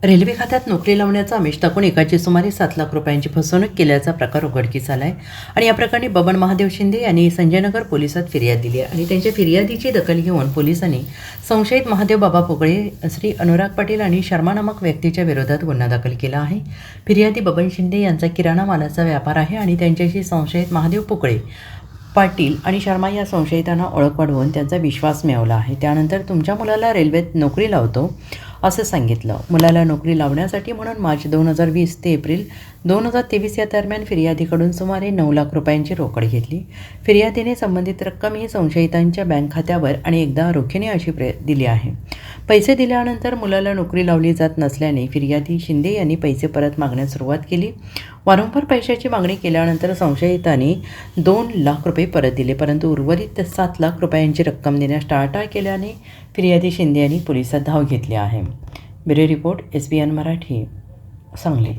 Railway खात्यात नोकरी लावण्याचा आमिष दाखवून एकाची सुमारे 7 लाख रुपयांची फसवणूक केल्याचा प्रकार उघडकीस आला आहे आणि या प्रकरणी बबन महादेव शिंदे यांनी संजयनगर पोलिसात फिर्याद दिली आहे आणि त्यांच्या फिर्यादीची दखल घेऊन पोलिसांनी संशयित महादेव बाबा पोगळे, श्री अनुराग पाटील आणि शर्मा नामक व्यक्तीच्या विरोधात गुन्हा दाखल केला आहे। फिर्यादी बबन शिंदे यांचा किराणा मालाचा व्यापार आहे आणि त्यांच्याशी संशयित महादेव पोगळे, पाटील आणि शर्मा या संशयितांना ओळख वाढवून त्यांचा विश्वास मिळवला आहे। त्यानंतर तुमच्या मुलाला रेल्वेत नोकरी लावतो असं सांगितलं। मुलाला नोकरी लावण्यासाठी म्हणून मार्च 2020 ते एप्रिल 2023 या दरम्यान फिर्यादीकडून सुमारे 9 लाख रुपयांची रोकड घेतली। फिर्यादीने संबंधित रक्कम ही संशयितांच्या बँक खात्यावर आणि एकदा रोखीने अशी दिली आहे। पैसे दिल्यानंतर मुलाला नोकरी लावली जात नसल्याने फिर्यादी शिंदे यांनी पैसे परत मागण्यास सुरुवात केली। वारंवार पैशाची मागणी केल्यानंतर संशयितांनी 2 लाख रुपये परत दिले, परंतु उर्वरित 7 लाख रुपयांची रक्कम देण्यास टाळाटाळ केल्याने फिर्यादी शिंदे यांनी पोलिसात धाव घेतली आहे। Bureau report SBN Marathi, Sangli.